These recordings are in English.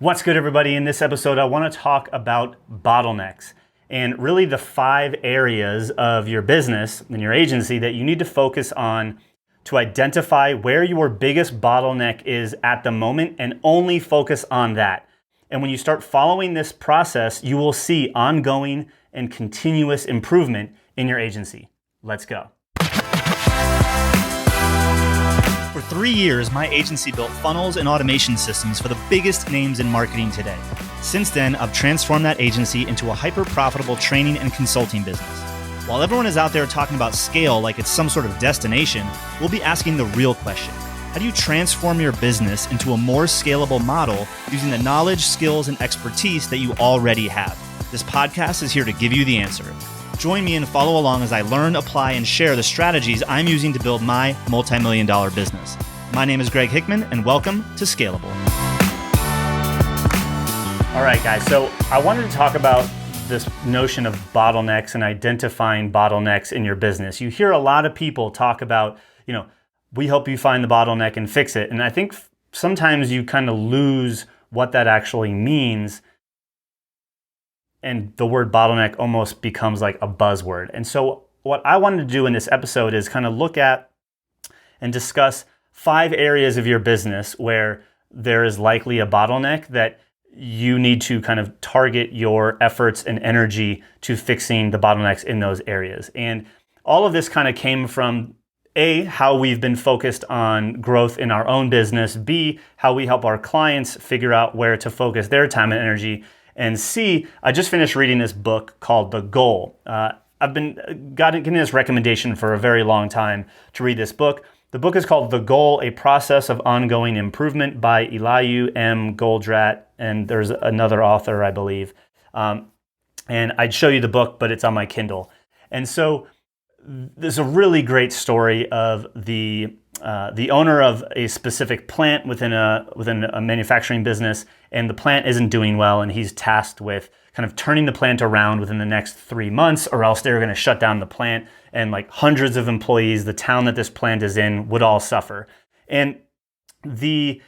What's good, everybody? In this episode, I want to talk about bottlenecks and really the 5 areas of your business and your agency that you need to focus on to identify where your biggest bottleneck is at the moment and only focus on that. And when you start following this process, you will see ongoing and continuous improvement in your agency. Let's go. For 3 years, my agency built funnels and automation systems for the biggest names in marketing today. Since then, I've transformed that agency into a hyper-profitable training and consulting business. While everyone is out there talking about scale like it's some sort of destination, we'll be asking the real question. How do you transform your business into a more scalable model using the knowledge, skills, and expertise that you already have? This podcast is here to give you the answer. Join me and follow along as I learn, apply, and share the strategies I'm using to build my multi-million-dollar business. My name is Greg Hickman, and welcome to Scalable. All right, guys. So I wanted to talk about this notion of bottlenecks and identifying bottlenecks in your business. You hear a lot of people talk about, we help you find the bottleneck and fix it. And I think sometimes you kind of lose what that actually means. And the word bottleneck almost becomes like a buzzword. And so what I wanted to do in this episode is kind of look at and discuss 5 areas of your business where there is likely a bottleneck that you need to kind of target your efforts and energy to fixing the bottlenecks in those areas. And all of this kind of came from A, how we've been focused on growth in our own business, B, how we help our clients figure out where to focus their time and energy, and C, I just finished reading this book called The Goal. I've been getting this recommendation for a very long time to read this book. The book is called The Goal, A Process of Ongoing Improvement by Eliyahu M. Goldratt, and there's another author, I believe. And I'd show you the book, but it's on my Kindle. And so there's a really great story of the owner of a specific plant within a manufacturing business, and the plant isn't doing well, and he's tasked with kind of turning the plant around within the next 3 months, or else they're going to shut down the plant, and like hundreds of employees, the town that this plant is in, would all suffer. And the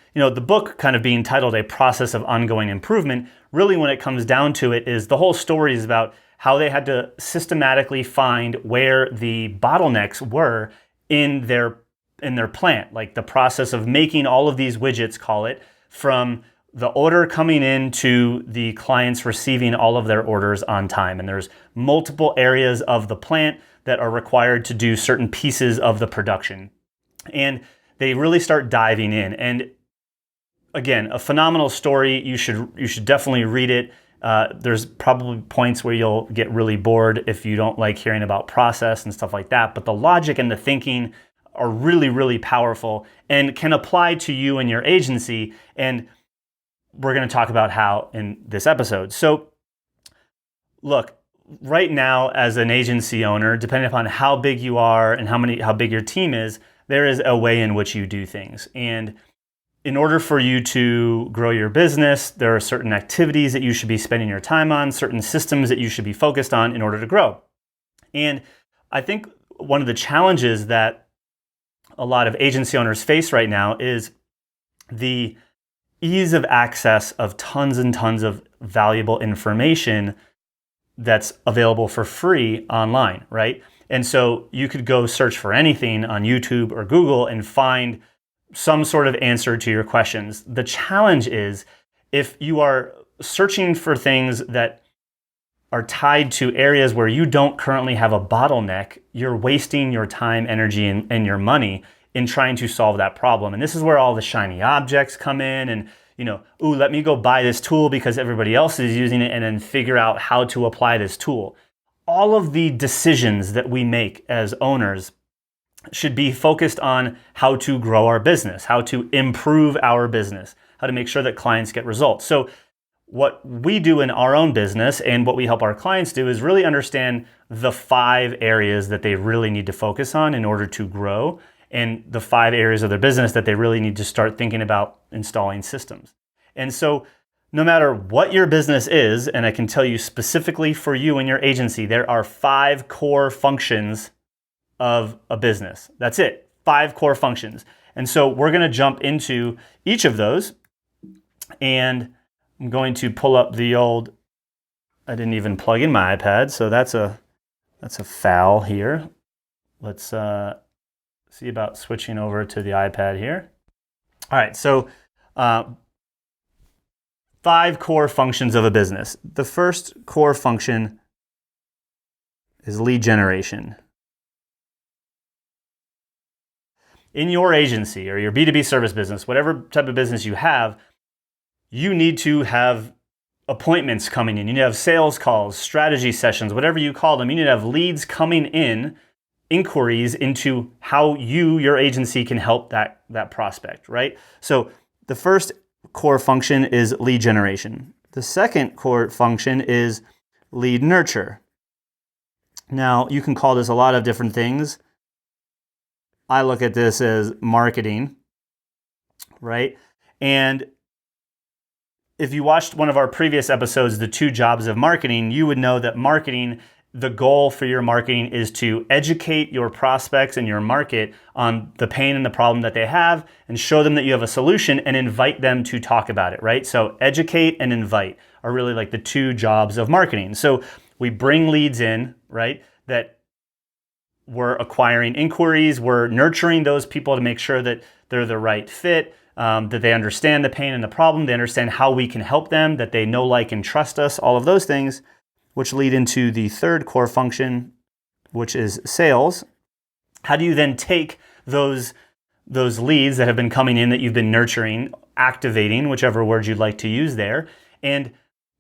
book kind of being titled A Process of Ongoing Improvement, really when it comes down to it is the whole story is about how they had to systematically find where the bottlenecks were in their plant, like the process of making all of these widgets, call it, from the order coming in to the clients receiving all of their orders on time. And there's multiple areas of the plant that are required to do certain pieces of the production. And they really start diving in. And again, a phenomenal story. You should definitely read it. There's probably points where you'll get really bored if you don't like hearing about process and stuff like that. But the logic and the thinking are really, really powerful and can apply to you and your agency. And we're going to talk about how in this episode. So look, right now as an agency owner, depending upon how big you are and how big your team is, there is a way in which you do things. And in order for you to grow your business, there are certain activities that you should be spending your time on, certain systems that you should be focused on in order to grow. And I think one of the challenges that a lot of agency owners face right now is the ease of access of tons and tons of valuable information that's available for free online, right? And so you could go search for anything on YouTube or Google and find some sort of answer to your questions. The challenge is if you are searching for things that are tied to areas where you don't currently have a bottleneck, you're wasting your time, energy, and your money in trying to solve that problem. And this is where all the shiny objects come in and, let me go buy this tool because everybody else is using it and then figure out how to apply this tool. All of the decisions that we make as owners should be focused on how to grow our business, how to improve our business, how to make sure that clients get results. So what we do in our own business and what we help our clients do is really understand the 5 areas that they really need to focus on in order to grow, and the 5 areas of their business that they really need to start thinking about installing systems. And so no matter what your business is, and I can tell you specifically for you and your agency, there are 5 core functions of a business. That's it, 5 core functions. And so we're going to jump into each of those and I'm going to pull up the old, I didn't even plug in my iPad, so that's a foul here. Let's see about switching over to the iPad here. All right, so 5 core functions of a business. The first core function is lead generation. In your agency or your B2B service business, whatever type of business you have, you need to have appointments coming in. You need to have sales calls, strategy sessions, whatever you call them. You need to have leads coming in, inquiries into how your agency can help that prospect, right? So the first core function is lead generation. The second core function is lead nurture. Now, you can call this a lot of different things. I look at this as marketing, right? And if you watched one of our previous episodes, The 2 Jobs of Marketing, you would know that marketing, the goal for your marketing is to educate your prospects and your market on the pain and the problem that they have and show them that you have a solution and invite them to talk about it, right? So educate and invite are really like the 2 jobs of marketing. So we bring leads in, right? That we're acquiring inquiries, we're nurturing those people to make sure that they're the right fit, that they understand the pain and the problem, they understand how we can help them, that they know, like, and trust us, all of those things, which lead into the third core function, which is sales. How do you then take those leads that have been coming in that you've been nurturing, activating, whichever word you'd like to use there, and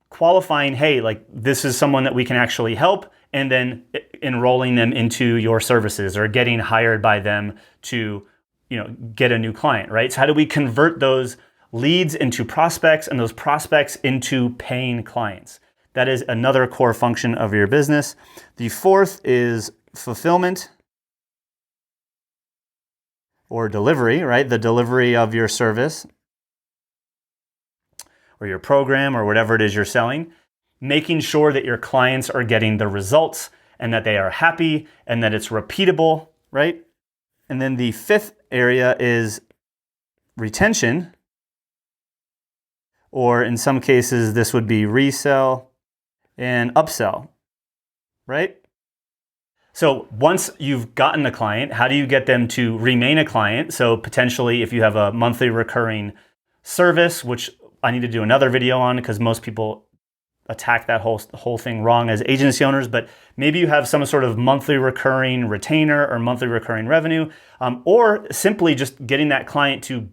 qualifying, hey, like, this is someone that we can actually help, and then enrolling them into your services or getting hired by them to, get a new client, right? So how do we convert those leads into prospects and those prospects into paying clients? That is another core function of your business. The fourth is fulfillment or delivery, right? The delivery of your service or your program or whatever it is you're selling. Making sure that your clients are getting the results and that they are happy and that it's repeatable, right? And then the fifth area is retention, or in some cases, this would be resell and upsell, right? So once you've gotten a client, how do you get them to remain a client? So potentially if you have a monthly recurring service, which I need to do another video on because most people attack that whole thing wrong as agency owners, but maybe you have some sort of monthly recurring retainer or monthly recurring revenue, or simply just getting that client to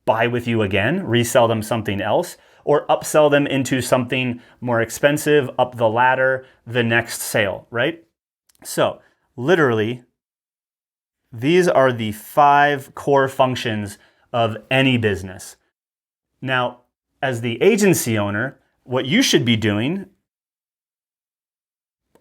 buy with you again, resell them something else, or upsell them into something more expensive up the ladder, the next sale, right? So literally, these are the 5 core functions of any business. Now, as the agency owner, what you should be doing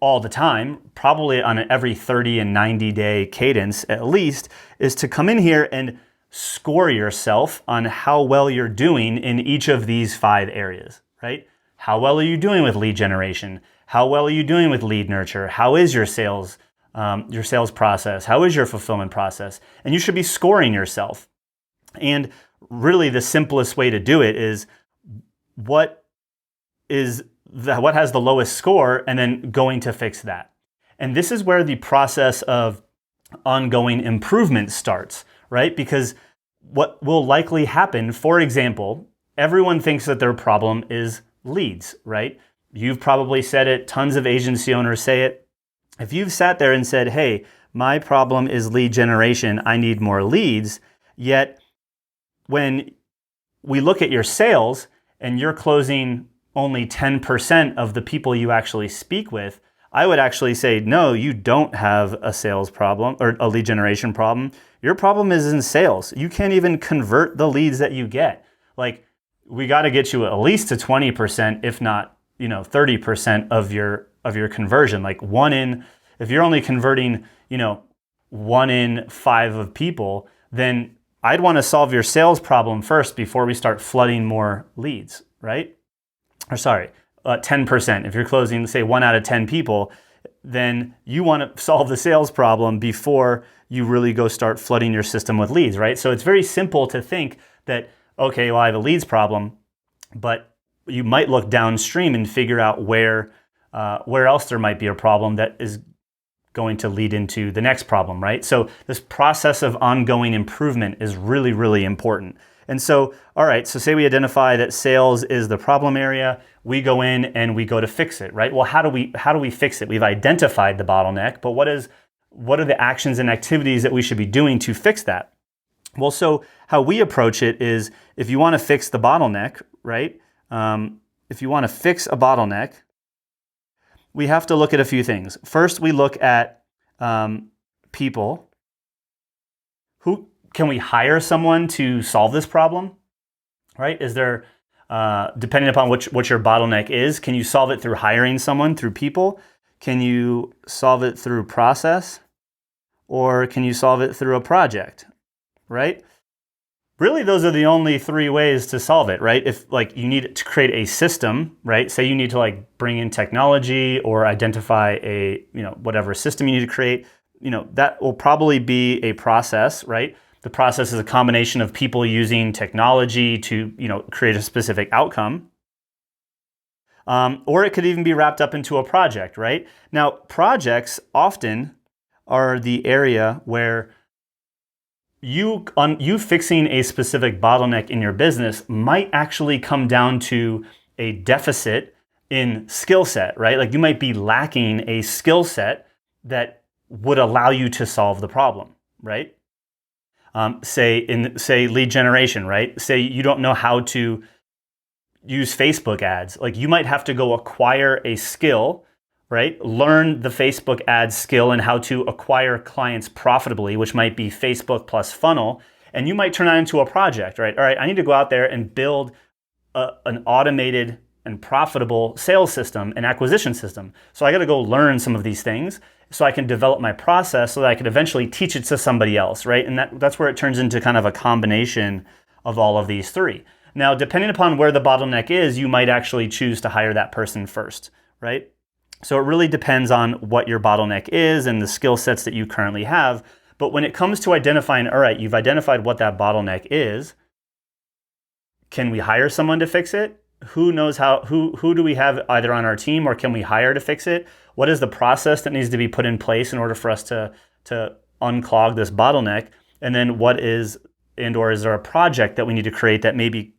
all the time, probably on an every 30 and 90 day cadence at least, is to come in here and score yourself on how well you're doing in each of these 5 areas, right? How well are you doing with lead generation? How well are you doing with lead nurture? How is your sales process? How is your fulfillment process? And you should be scoring yourself. And really the simplest way to do it is what has the lowest score and then going to fix that. And this is where the process of ongoing improvement starts, right? Because what will likely happen, for example, everyone thinks that their problem is leads, right? You've probably said it, tons of agency owners say it. If you've sat there and said, hey, my problem is lead generation, I need more leads, yet when we look at your sales and you're closing only 10% of the people you actually speak with, I would actually say, no, you don't have a sales problem or a lead generation problem. Your problem is in sales. You can't even convert the leads that you get. Like, we got to get you at least to 20%, if not, 30% of your conversion. Like if you're only converting, 1 in 5 of people, then I'd want to solve your sales problem first before we start flooding more leads, right? 10%. If you're closing, say, 1 out of 10 people, then you want to solve the sales problem before you really go start flooding your system with leads, right? So it's very simple to think that, okay, well, I have a leads problem, but you might look downstream and figure out where else there might be a problem that is going to lead into the next problem, right? So this process of ongoing improvement is really, really important. And so, all right, so say we identify that sales is the problem area, we go in and we go to fix it, right? Well, how do we fix it? We've identified the bottleneck, but what are the actions and activities that we should be doing to fix that? Well, so how we approach it is, if you want to fix the bottleneck, right? If you want to fix a bottleneck, we have to look at a few things. First, we look at people. Who can we hire someone to solve this problem? Right? Is there, depending upon what your bottleneck is, can you solve it through hiring someone, through people? Can you solve it through process? Or can you solve it through a project? Right? Really, those are the only three ways to solve it, right? If like you need to create a system, right? Say you need to like bring in technology or identify a, whatever system you need to create, that will probably be a process, right? The process is a combination of people using technology to, create a specific outcome. Or it could even be wrapped up into a project, right? Now, projects often are the area where you fixing a specific bottleneck in your business might actually come down to a deficit in skill set, right? Like you might be lacking a skill set that would allow you to solve the problem, right? Say lead generation, right? Say you don't know how to use Facebook ads. Like you might have to go acquire a skill, right? Learn the Facebook ads skill and how to acquire clients profitably, which might be Facebook plus funnel. And you might turn that into a project, right? All right, I need to go out there and build an automated and profitable sales system and acquisition system. So I got to go learn some of these things so I can develop my process so that I can eventually teach it to somebody else, right? And that's where it turns into kind of a combination of all of these three. Now, depending upon where the bottleneck is, you might actually choose to hire that person first, right? So it really depends on what your bottleneck is and the skill sets that you currently have. But when it comes to identifying, all right, you've identified what that bottleneck is, can we hire someone to fix it? Who knows how, who do we have either on our team or can we hire to fix it? What is the process that needs to be put in place in order for us to unclog this bottleneck? And then is there a project that we need to create that maybe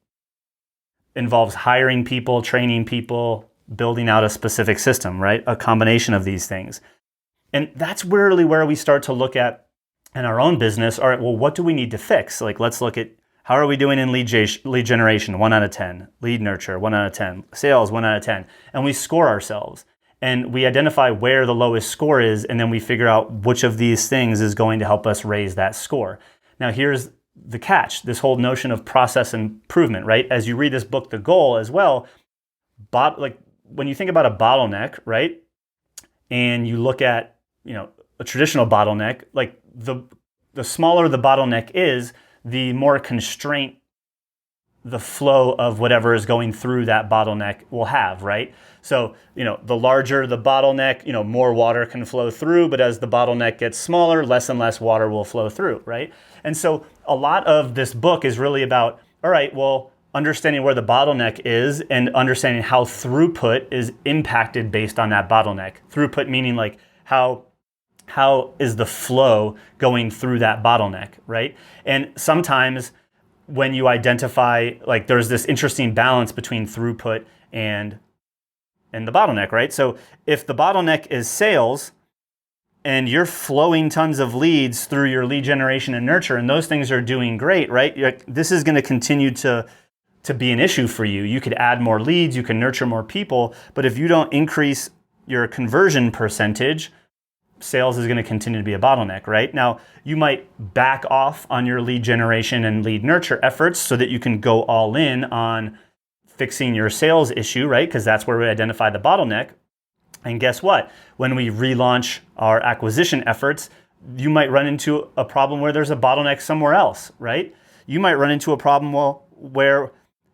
involves hiring people, training people, building out a specific system, right? A combination of these things. And that's really where we start to look at in our own business. All right, well, what do we need to fix? Like, let's look at how are we doing in lead generation, 1 out of 10, lead nurture, 1 out of 10, sales, 1 out of 10. And we score ourselves and we identify where the lowest score is. And then we figure out which of these things is going to help us raise that score. Now, here's the catch, this whole notion of process improvement, right? As you read this book, The Goal as well, when you think about a bottleneck, right? And you look at, a traditional bottleneck, like the smaller the bottleneck is, the more constraint the flow of whatever is going through that bottleneck will have, right? So, the larger the bottleneck, more water can flow through, but as the bottleneck gets smaller, less and less water will flow through, right? And so a lot of this book is really about, all right, well, understanding where the bottleneck is and understanding how throughput is impacted based on that bottleneck. Throughput meaning like how is the flow going through that bottleneck, right? And sometimes when you identify, like there's this interesting balance between throughput and the bottleneck, right? So if the bottleneck is sales and you're flowing tons of leads through your lead generation and nurture, and those things are doing great, right? This is going to continue to be an issue for you. You could add more leads, you can nurture more people, but if you don't increase your conversion percentage, sales is going to continue to be a bottleneck, right? Now, you might back off on your lead generation and lead nurture efforts so that you can go all in on fixing your sales issue, right? Because that's where we identify the bottleneck. And guess what? When we relaunch our acquisition efforts, you might run into a problem where there's a bottleneck somewhere else, right? You might run into a problem where,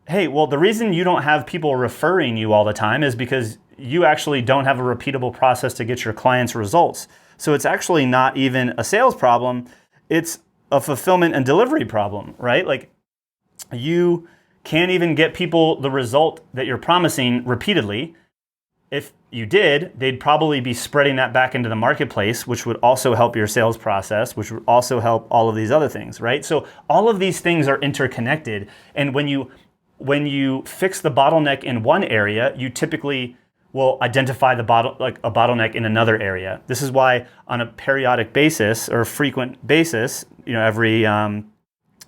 hey, well, the reason you don't have people referring you all the time is because you actually don't have a repeatable process to get your clients results. So it's actually not even a sales problem. It's a fulfillment and delivery problem, right? Like you can't even get people the result that you're promising repeatedly. If you did, they'd probably be spreading that back into the marketplace, which would also help your sales process, which would also help all of these other things, right? So all of these things are interconnected. And when you fix the bottleneck in one area, you typically will identify a bottleneck in another area. This is why on a periodic basis or frequent basis,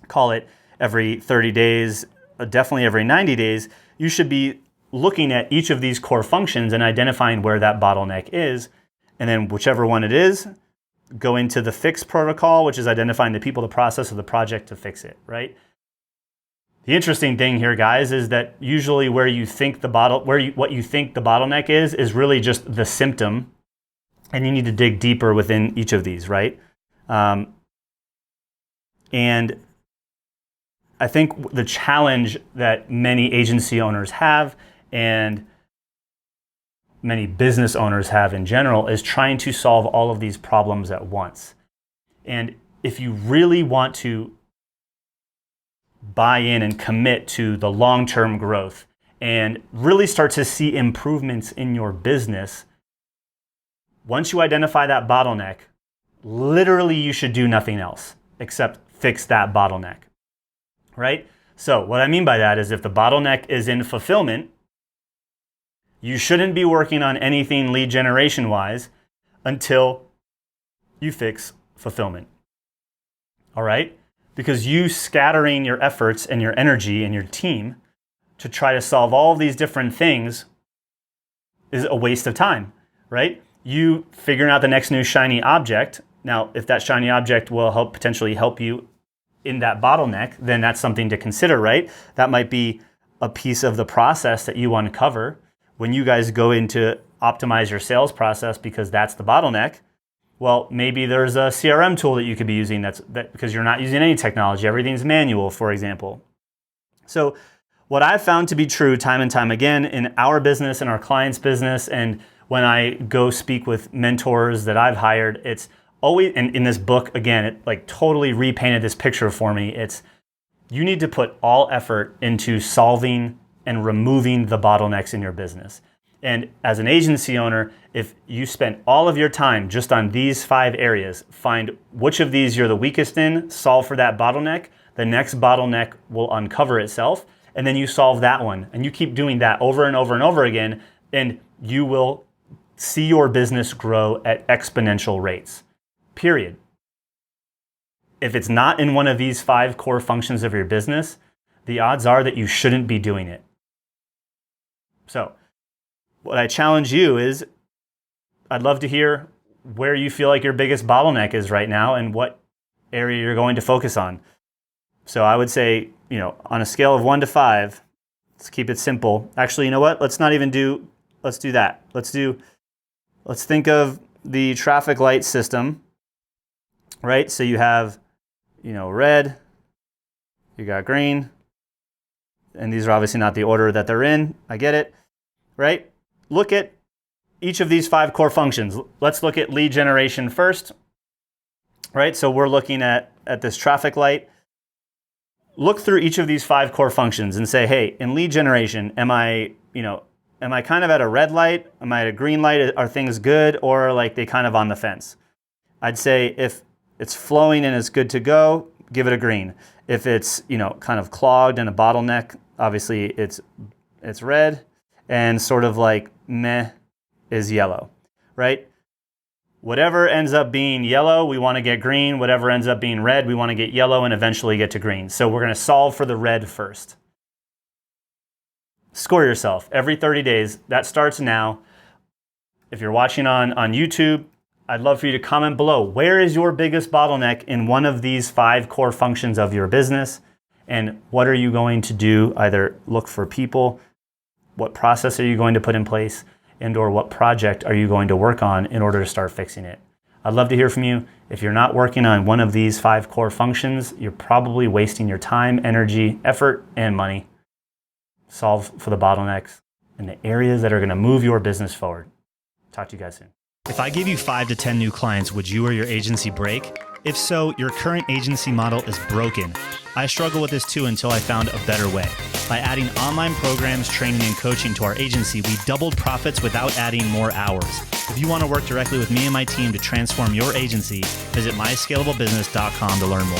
call it every 30 days, definitely every 90 days, you should be looking at each of these core functions and identifying where that bottleneck is. And then whichever one it is, go into the fix protocol, which is identifying the people, the process, or the project to fix it, right? The interesting thing here, guys, is that usually what you think the bottleneck is really just the symptom, and you need to dig deeper within each of these, right? And I think the challenge that many agency owners have and many business owners have in general is trying to solve all of these problems at once. And if you really want to buy in and commit to the long-term growth and really start to see improvements in your business, once you identify that bottleneck, literally you should do nothing else except fix that bottleneck, right? So what I mean by that is if the bottleneck is in fulfillment, you shouldn't be working on anything lead generation wise until you fix fulfillment. All right? Because you scattering your efforts and your energy and your team to try to solve all of these different things is a waste of time, right? You figuring out the next new shiny object. Now, if that shiny object will potentially help you in that bottleneck, then that's something to consider, right? That might be a piece of the process that you uncover when you guys go into optimize your sales process because that's the bottleneck. Well, maybe there's a CRM tool that you could be using that because you're not using any technology. Everything's manual, for example. So what I've found to be true time and time again in our business and our clients' business, and when I go speak with mentors that I've hired, it's always, and in this book, again, it like totally repainted this picture for me. It's you need to put all effort into solving and removing the bottlenecks in your business. And as an agency owner, if you spend all of your time just on these 5 areas, find which of these you're the weakest in, solve for that bottleneck, the next bottleneck will uncover itself, and then you solve that one. And you keep doing that over and over and over again, and you will see your business grow at exponential rates, period. If it's not in one of these 5 core functions of your business, the odds are that you shouldn't be doing it. So what I challenge you is, I'd love to hear where you feel like your biggest bottleneck is right now and what area you're going to focus on. So I would say, on a scale of 1 to 5, let's keep it simple. Actually, you know what? Let's do that. Let's think of the traffic light system, right? So you have, red, you got green, and these are obviously not the order that they're in. I get it, right? Look at each of these 5 core functions. Let's look at lead generation first, right? So we're looking at this traffic light. Look through each of these 5 core functions and say, hey, in lead generation, am I kind of at a red light? Am I at a green light? Are things good, or like they kind of on the fence? I'd say if it's flowing and it's good to go, give it a green. If it's, kind of clogged and a bottleneck, obviously it's red, and sort of like meh is yellow, right? Whatever ends up being yellow, we want to get green. Whatever ends up being red, we want to get yellow and eventually get to green. So we're going to solve for the red first. Score yourself every 30 days. That starts now. If you're watching on YouTube, I'd love for you to comment below. Where is your biggest bottleneck in one of these 5 core functions of your business? And what are you going to do? Either look for people, what process are you going to put in place, and or what project are you going to work on in order to start fixing it? I'd love to hear from you. If you're not working on one of these 5 core functions, you're probably wasting your time, energy, effort, and money. Solve for the bottlenecks in the areas that are going to move your business forward. Talk to you guys soon. If I gave you 5 to 10 new clients, would you or your agency break? If so, your current agency model is broken. I struggled with this too until I found a better way. By adding online programs, training, and coaching to our agency, we doubled profits without adding more hours. If you want to work directly with me and my team to transform your agency, visit myscalablebusiness.com to learn more.